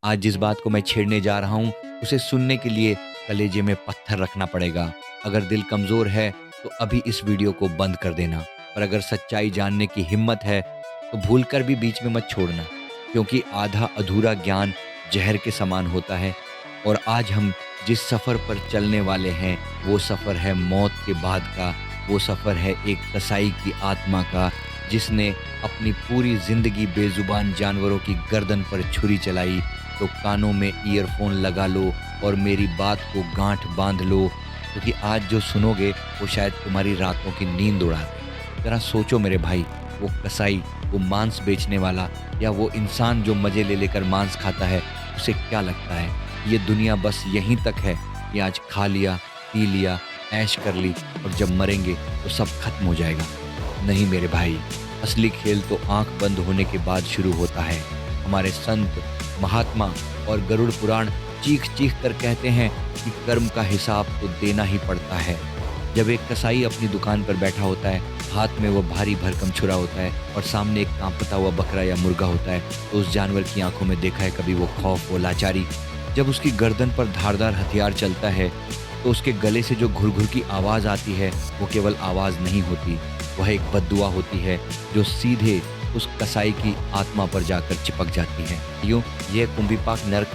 आज जिस बात को मैं छेड़ने जा रहा हूँ, उसे सुनने के लिए कलेजे में पत्थर रखना पड़ेगा। अगर दिल कमज़ोर है, तो अभी इस वीडियो को बंद कर देना। पर अगर सच्चाई जानने की हिम्मत है, तो भूल कर भी बीच में मत छोड़ना, क्योंकि आधा अधूरा ज्ञान ज़हर के समान होता है। और आज हम जिस सफ़र पर चलने वाले हैं, वो सफ़र है मौत के बाद का। वो सफ़र है एक कसाई की आत्मा का, जिसने अपनी पूरी ज़िंदगी बेज़ुबान जानवरों की गर्दन पर छुरी चलाई। तो कानों में ईयरफ़ोन लगा लो और मेरी बात को गांठ बांध लो, क्योंकि आज जो सुनोगे वो शायद तुम्हारी रातों की नींद उड़ा दे। ज़रा सोचो मेरे भाई, वो कसाई, वो मांस बेचने वाला, या वो इंसान जो मज़े ले लेकर मांस खाता है, उसे क्या लगता है ये दुनिया बस यहीं तक है कि आज खा लिया, पी लिया, ऐश कर ली और जब मरेंगे तो सब खत्म हो जाएगा? नहीं मेरे भाई, असली खेल तो आंख बंद होने के बाद शुरू होता है। हमारे संत, महात्मा और गरुड़ पुराण चीख चीख कर कहते हैं कि कर्म का हिसाब तो देना ही पड़ता है। जब एक कसाई अपनी दुकान पर बैठा होता है, हाथ में वो भारी भरकम छुरा होता है और सामने एक कांपता हुआ बकरा या मुर्गा होता है, तो उस जानवर की आंखों में देखा है कभी वो खौफ, वो लाचारी। जब उसकी गर्दन पर धारदार हथियार चलता है, तो उसके गले से जो घुर-घुर की आवाज़ आती है, वो केवल आवाज़ नहीं होती, वह एक बद्दुआ होती है जो सीधे उस कसाई की आत्मा पर जाकर चिपक जाती है। यूँ यह कुंभीपाक नर्क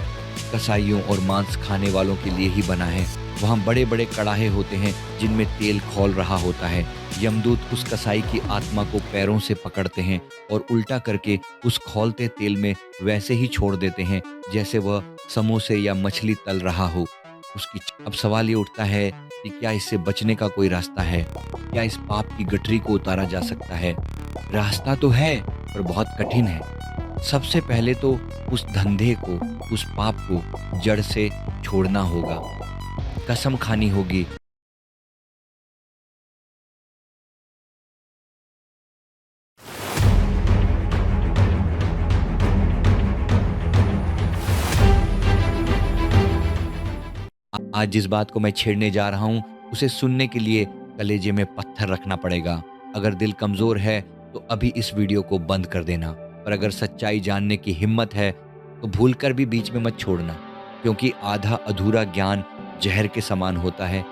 कसाईयों और मांस खाने वालों के लिए ही बना है। वहाँ बड़े-बड़े कड़ाहे होते हैं जिनमें तेल खौल रहा होता है। यमदूत उस कसाई की आत्मा को पैरों से पकड़ते हैं और उल्टा करके उस खौलते तेल में वैसे ही छोड़ देते हैं जैसे वह समोसे या मछली तल रहा हो। अब सवाल ये उठता है कि क्या इससे बचने का कोई रास्ता है? क्या इस पाप की गठरी को उतारा जा सकता है? रास्ता तो है, पर बहुत कठिन है। सबसे पहले तो उस धंधे को, उस पाप को जड़ से छोड़ना होगा। कसम खानी होगी। आज जिस बात को मैं छेड़ने जा रहा हूँ, उसे सुनने के लिए कलेजे में पत्थर रखना पड़ेगा। अगर दिल कमज़ोर है, तो अभी इस वीडियो को बंद कर देना। पर अगर सच्चाई जानने की हिम्मत है, तो भूल कर भी बीच में मत छोड़ना, क्योंकि आधा अधूरा ज्ञान ज़हर के समान होता है।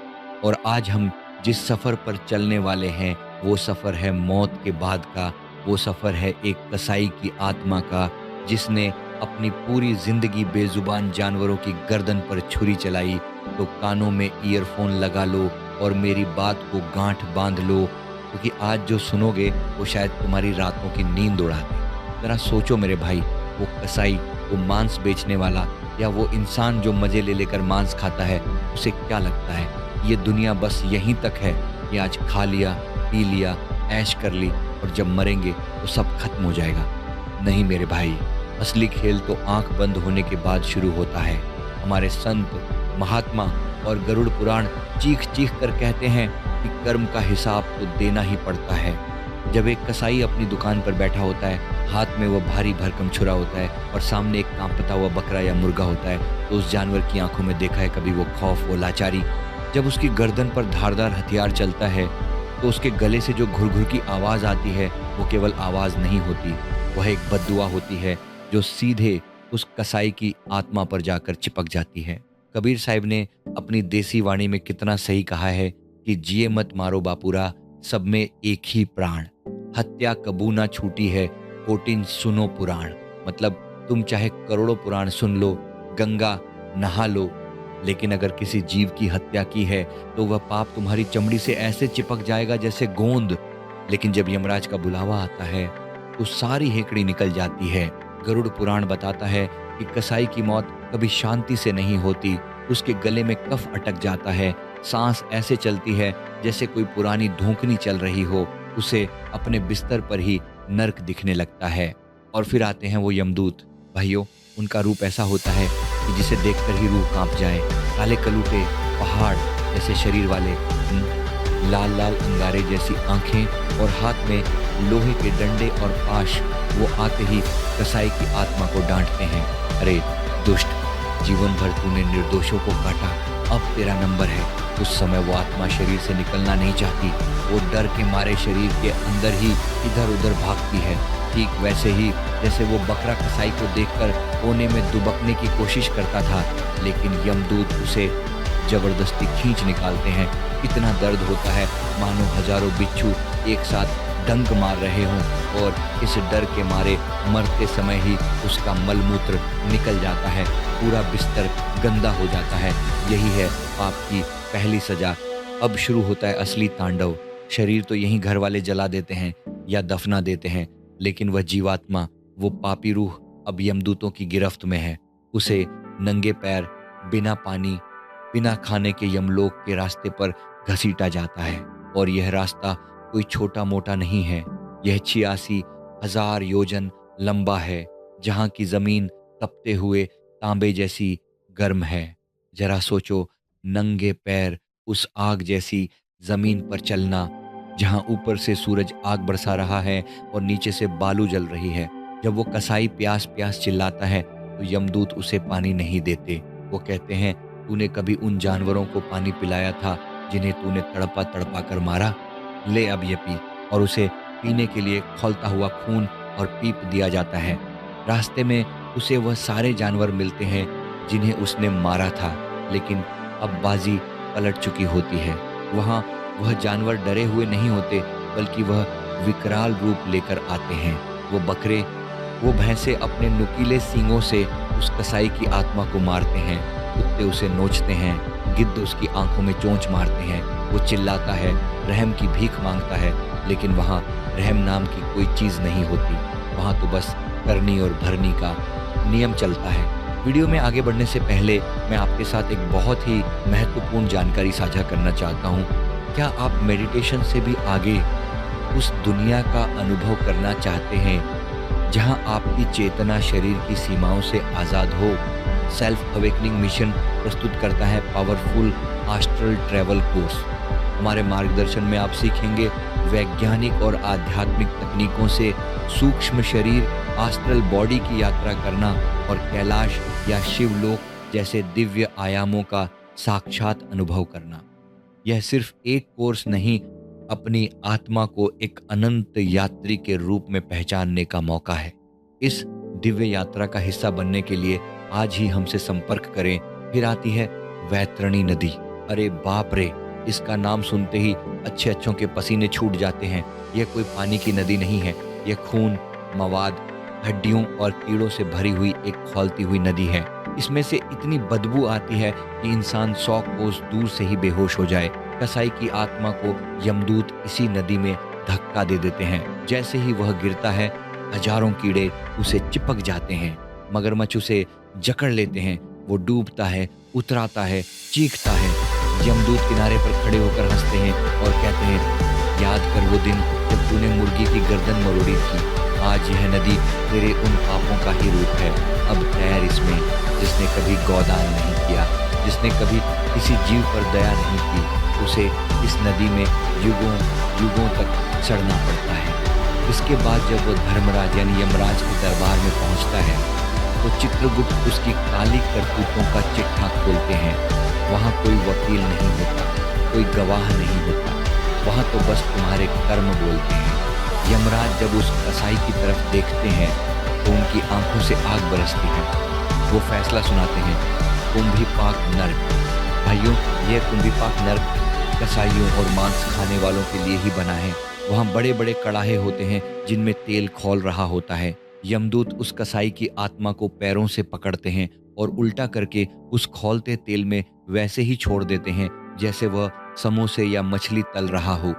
और आज हम जिस सफ़र पर चलने वाले हैं, वो सफ़र है मौत के बाद का। वो सफ़र है एक कसाई की आत्मा का, जिसने अपनी पूरी ज़िंदगी बेज़ुबान जानवरों की गर्दन पर छुरी चलाई। तो कानों में ईयरफ़ोन लगा लो और मेरी बात को गांठ बांध लो, क्योंकि आज जो सुनोगे वो शायद तुम्हारी रातों की नींद उड़ा दे। ज़रा सोचो मेरे भाई, वो कसाई, वो मांस बेचने वाला, या वो इंसान जो मज़े ले लेकर मांस खाता है, उसे क्या लगता है ये दुनिया बस यहीं तक है कि आज खा लिया, पी लिया, ऐश कर ली और जब मरेंगे तो सब खत्म हो जाएगा? नहीं मेरे भाई, असली खेल तो आंख बंद होने के बाद शुरू होता है। हमारे संत, महात्मा और गरुड़ पुराण चीख चीख कर कहते हैं कि कर्म का हिसाब तो देना ही पड़ता है। जब एक कसाई अपनी दुकान पर बैठा होता है, हाथ में वह भारी भरकम छुरा होता है और सामने एक कांपता हुआ बकरा या मुर्गा होता है, तो उस जानवर की आंखों में देखा है कभी वो खौफ, वो लाचारी। जब उसकी गर्दन पर धारदार हथियार चलता है, तो उसके गले से जो घुर-घुर की आवाज़ आती है, वो केवल आवाज़ नहीं होती, वह एक बद्दुआ होती है जो सीधे उस कसाई की आत्मा पर जाकर चिपक जाती है। कबीर साहिब ने अपनी देसी वाणी में कितना सही कहा है कि जिए मत मारो बापूरा, सब में एक ही प्राण। हत्या कबू ना छूटी है, कोटिन सुनो पुराण। मतलब तुम चाहे करोड़ों पुराण सुन लो, गंगा नहा लो, लेकिन अगर किसी जीव की हत्या की है, तो वह पाप तुम्हारी चमड़ी से ऐसे चिपक जाएगा जैसे गोंद। लेकिन जब यमराज का बुलावा आता है, तो सारी हेकड़ी निकल जाती है। गरुड़ पुराण बताता है कि कसाई की मौत कभी शांति से नहीं होती। उसके गले में कफ अटक जाता है, सांस ऐसे चलती है जैसे कोई पुरानी धोंकनी चल रही हो। उसे अपने बिस्तर पर ही नर्क दिखने लगता है। और फिर आते हैं वो यमदूत। भाइयों, उनका रूप ऐसा होता है कि जिसे देखकर ही रूह कांप जाए। काले कलूटे, पहाड़ जैसे शरीर वाले, लाल लाल अंगारे जैसी आंखें और हाथ में लोहे के डंडे और पाश। वो आते ही कसाई की आत्मा को डांटते हैं, अरे दुष्ट, जीवन भर तूने निर्दोषों को काटा, अब तेरा नंबर है। उस समय वो आत्मा शरीर से निकलना नहीं चाहती, वो डर के मारे शरीर के अंदर ही इधर उधर भागती है। ठीक वैसे ही जैसे वो बकरा कसाई को देखकर कोने में दुबकने की कोशिश करता था, लेकिन यमदूत उसे जबरदस्ती खींच निकालते हैं। इतना दर्द होता है मानो हजारों बिच्छू एक साथ डंक मार रहे हों, और इस डर के मारे मरते समय ही उसका मलमूत्र निकल जाता है, पूरा बिस्तर गंदा हो जाता है। यही है पाप की पहली सजा। अब शुरू होता है असली तांडव। शरीर तो यहीं घर वाले जला देते हैं या दफना देते हैं, लेकिन वह जीवात्मा, वो पापी रूह अब यमदूतों की गिरफ्त में है। उसे नंगे पैर, बिना पानी, बिना खाने के यमलोक के रास्ते पर घसीटा जाता है। और यह रास्ता कोई छोटा मोटा नहीं है। यह 86,000 योजन लंबा है, जहाँ की जमीन तपते हुए तांबे जैसी गर्म है। जरा सोचो, नंगे पैर उस आग जैसी जमीन पर चलना, जहाँ ऊपर से सूरज आग बरसा रहा है और नीचे से बालू जल रही है। जब वो कसाई प्यास प्यास चिल्लाता है तो यमदूत उसे पानी नहीं देते। वो कहते हैं, तूने कभी उन जानवरों को पानी पिलाया था जिन्हें तूने तड़पा तड़पा कर मारा? ले अब ये पी। और उसे पीने के लिए खौलता हुआ खून और पीप दिया जाता है। रास्ते में उसे वह सारे जानवर मिलते हैं जिन्हें उसने मारा था, लेकिन अब बाजी पलट चुकी होती है। वहाँ वह जानवर डरे हुए नहीं होते, बल्कि वह विकराल रूप लेकर आते हैं। वो बकरे, वो भैंसे अपने नुकीले सींगों से उस कसाई की आत्मा को मारते हैं। कुत्ते उसे नोचते हैं, गिद्ध उसकी आंखों में चोंच मारते हैं। वो चिल्लाता है, रहम की भीख मांगता है, लेकिन वहाँ रहम नाम की कोई चीज़ नहीं होती। वहाँ तो बस करनी और भरनी का नियम चलता है। वीडियो में आगे बढ़ने से पहले मैं आपके साथ एक बहुत ही महत्वपूर्ण जानकारी साझा करना चाहता हूँ। क्या आप मेडिटेशन से भी आगे उस दुनिया का अनुभव करना चाहते हैं जहां आपकी चेतना शरीर की सीमाओं से आज़ाद हो? सेल्फ अवेकनिंग मिशन प्रस्तुत करता है पावरफुल एस्ट्रल ट्रैवल कोर्स। हमारे मार्गदर्शन में आप सीखेंगे वैज्ञानिक और आध्यात्मिक तकनीकों से सूक्ष्म शरीर एस्ट्रल बॉडी की यात्रा करना और कैलाश या शिवलोक जैसे दिव्य आयामों का साक्षात अनुभव करना। यह सिर्फ एक कोर्स नहीं, अपनी आत्मा को एक अनंत यात्री के रूप में पहचानने का मौका है। इस दिव्य यात्रा का हिस्सा बनने के लिए आज ही हमसे संपर्क करें। फिर आती है वैतरणी नदी। अरे बाप रे, इसका नाम सुनते ही अच्छे अच्छों के पसीने छूट जाते हैं। यह कोई पानी की नदी नहीं है, यह खून, मवाद, हड्डियों और कीड़ों से भरी हुई एक खौलती हुई नदी है। इसमें से इतनी बदबू आती है कि इंसान 100 कोस दूर से ही बेहोश हो जाए। कसाई की आत्मा को यमदूत इसी नदी में धक्का दे देते हैं। जैसे ही वह गिरता है, हजारों कीड़े उसे चिपक जाते हैं। मगरमच्छ उसे जकड़ लेते हैं। वो डूबता है, उतराता है, चीखता है। यमदूत किनारे पर खड़े होकर हंसते हैं और कहते हैं, याद कर वो दिन जब तूने मुर्गी की गर्दन मरोड़ी थी। आज यह नदी तेरे उन पापों का ही रूप है। अब तैर इसमें। जिसने कभी गौदान नहीं किया, जिसने कभी किसी जीव पर दया नहीं की, उसे इस नदी में युगों युगों तक सड़ना पड़ता है। इसके बाद जब वो धर्मराज यानी यमराज के दरबार में पहुंचता है तो चित्रगुप्त उसकी काली करतूतों का चिट्ठा खोलते हैं। वहाँ कोई वकील नहीं होता, कोई गवाह नहीं होता। वहाँ तो बस तुम्हारे कर्म बोलते हैं। यमराज जब उस कसाई की तरफ देखते हैं तो उनकी आंखों से आग बरसती है। वो फैसला सुनाते हैं, कुंभीपाक नर्क। भाइयों, यह कुंभीपाक नर्क कसाईयों और मांस खाने वालों के लिए ही बना है। वहाँ बड़े बड़े कड़ाहे होते हैं जिनमें तेल खौल रहा होता है। यमदूत उस कसाई की आत्मा को पैरों से पकड़ते हैं और उल्टा करके उस खौलते तेल में वैसे ही छोड़ देते हैं जैसे वह समोसे या मछली तल रहा हो।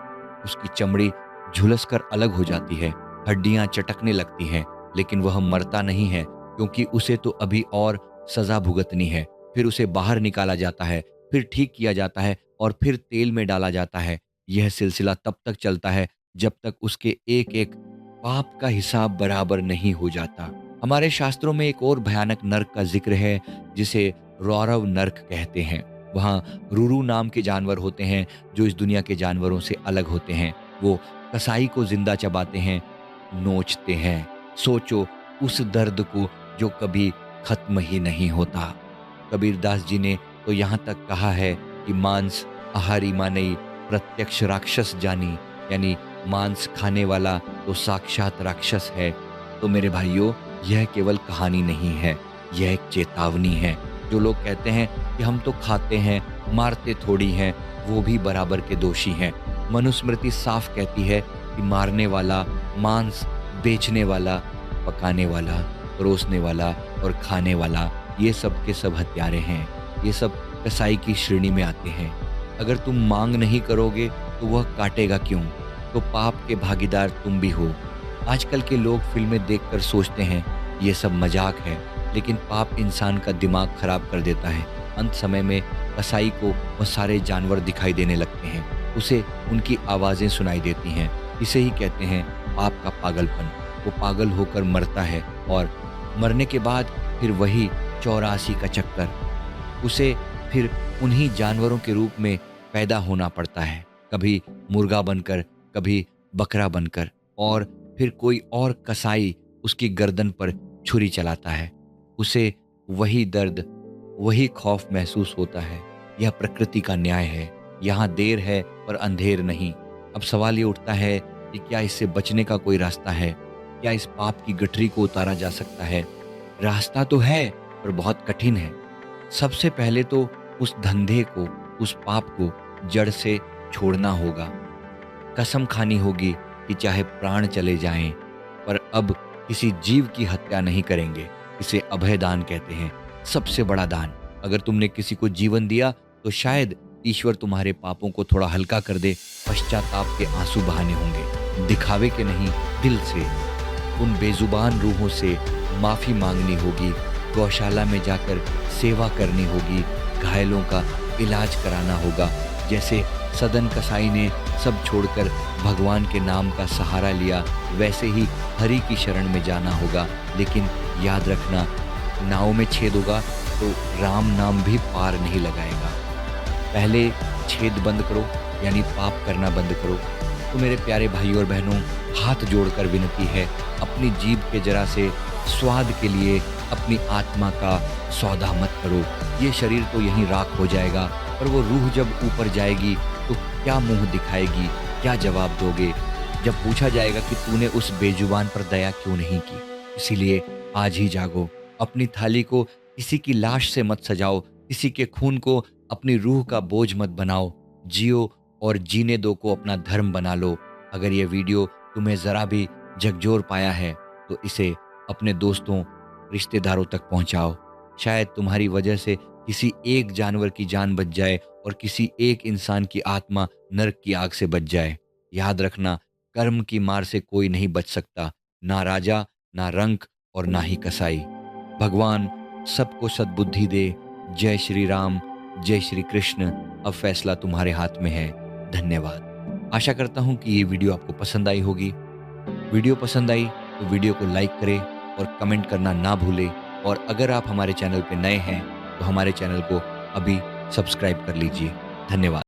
उसकी चमड़ी झुलस कर अलग हो जाती है, हड्डियां चटकने लगती हैं, लेकिन वह मरता नहीं है, क्योंकि उसे तो अभी और सजा भुगतनी है। फिर उसे बाहर निकाला जाता है, फिर ठीक किया जाता है और फिर तेल में डाला जाता है। यह सिलसिला तब तक चलता है जब तक उसके एक एक पाप का हिसाब बराबर नहीं हो जाता। हमारे शास्त्रों में एक और भयानक नर्क का जिक्र है जिसे रौरव नर्क कहते हैं। वहाँ रुरु नाम के जानवर होते हैं जो इस दुनिया के जानवरों से अलग होते हैं। वो कसाई को जिंदा चबाते हैं, नोचते हैं। सोचो उस दर्द को जो कभी खत्म ही नहीं होता। कबीरदास जी ने तो यहाँ तक कहा है कि मांस आहारी मानई प्रत्यक्ष राक्षस जानी, यानी मांस खाने वाला तो साक्षात राक्षस है। तो मेरे भाइयों, यह केवल कहानी नहीं है, यह एक चेतावनी है। जो लोग कहते हैं कि हम तो खाते हैं, मारते थोड़ी हैं, वो भी बराबर के दोषी हैं। मनुस्मृति साफ कहती है कि मारने वाला, मांस बेचने वाला, पकाने वाला, परोसने वाला और खाने वाला, ये सब के सब हत्यारे हैं। ये सब कसाई की श्रेणी में आते हैं। अगर तुम मांग नहीं करोगे तो वह काटेगा क्यों? तो पाप के भागीदार तुम भी हो। आजकल के लोग फिल्में देखकर सोचते हैं ये सब मजाक है, लेकिन पाप इंसान का दिमाग खराब कर देता है। अंत समय में कसाई को वह सारे जानवर दिखाई देने लगते हैं, उसे उनकी आवाज़ें सुनाई देती हैं। इसे ही कहते हैं पाप का पागलपन। वो पागल होकर मरता है और मरने के बाद फिर वही 84 का चक्कर, उसे फिर उन्हीं जानवरों के रूप में पैदा होना पड़ता है, कभी मुर्गा बनकर, कभी बकरा बनकर, और फिर कोई और कसाई उसकी गर्दन पर छुरी चलाता है। उसे वही दर्द, वही खौफ महसूस होता है। यह प्रकृति का न्याय है। यहाँ देर है पर अंधेर नहीं। अब सवाल ये उठता है कि क्या इससे बचने का कोई रास्ता है? क्या इस पाप की गठरी को उतारा जा सकता है? रास्ता तो है, पर बहुत कठिन है। सबसे पहले तो उस धंधे को, उस पाप को जड़ से छोड़ना होगा। कसम खानी होगी कि चाहे प्राण चले जाएं, पर अब किसी जीव की हत्या नहीं करेंगे। इसे अभय दान कहते हैं, सबसे बड़ा दान। अगर तुमने किसी को जीवन दिया तो शायद ईश्वर तुम्हारे पापों को थोड़ा हल्का कर दे। पश्चाताप के आंसू बहाने होंगे, दिखावे के नहीं, दिल से। उन बेजुबान रूहों से माफ़ी मांगनी होगी, गौशाला में जाकर सेवा करनी होगी, घायलों का इलाज कराना होगा। जैसे सदन कसाई ने सब छोड़कर भगवान के नाम का सहारा लिया, वैसे ही हरि की शरण में जाना होगा। लेकिन याद रखना, नाव में छेद होगा तो राम नाम भी पार नहीं लगाएगा। पहले छेद बंद करो, यानी पाप करना बंद करो। तो मेरे प्यारे भाइयों और बहनों, हाथ जोड़कर विनती है, अपनी जीभ के जरा से स्वाद के लिए अपनी आत्मा का सौदा मत करो। ये शरीर तो यहीं राख हो जाएगा, पर वो रूह जब ऊपर जाएगी तो क्या मुंह दिखाएगी, क्या जवाब दोगे जब पूछा जाएगा कि तूने उस बेजुबान पर दया क्यों नहीं की? इसीलिए आज ही जागो। अपनी थाली को किसी की लाश से मत सजाओ, किसी के खून को अपनी रूह का बोझ मत बनाओ। जियो और जीने दो को अपना धर्म बना लो। अगर ये वीडियो तुम्हें ज़रा भी झकझोर पाया है तो इसे अपने दोस्तों, रिश्तेदारों तक पहुंचाओ। शायद तुम्हारी वजह से किसी एक जानवर की जान बच जाए और किसी एक इंसान की आत्मा नरक की आग से बच जाए। याद रखना, कर्म की मार से कोई नहीं बच सकता, ना राजा, ना रंक और ना ही कसाई। भगवान सबको सद्बुद्धि दे। जय श्री राम, जय श्री कृष्ण। अब फैसला तुम्हारे हाथ में है। धन्यवाद। आशा करता हूँ कि ये वीडियो आपको पसंद आई होगी। वीडियो पसंद आई तो वीडियो को लाइक करें और कमेंट करना ना भूलें। और अगर आप हमारे चैनल पर नए हैं तो हमारे चैनल को अभी सब्सक्राइब कर लीजिए। धन्यवाद।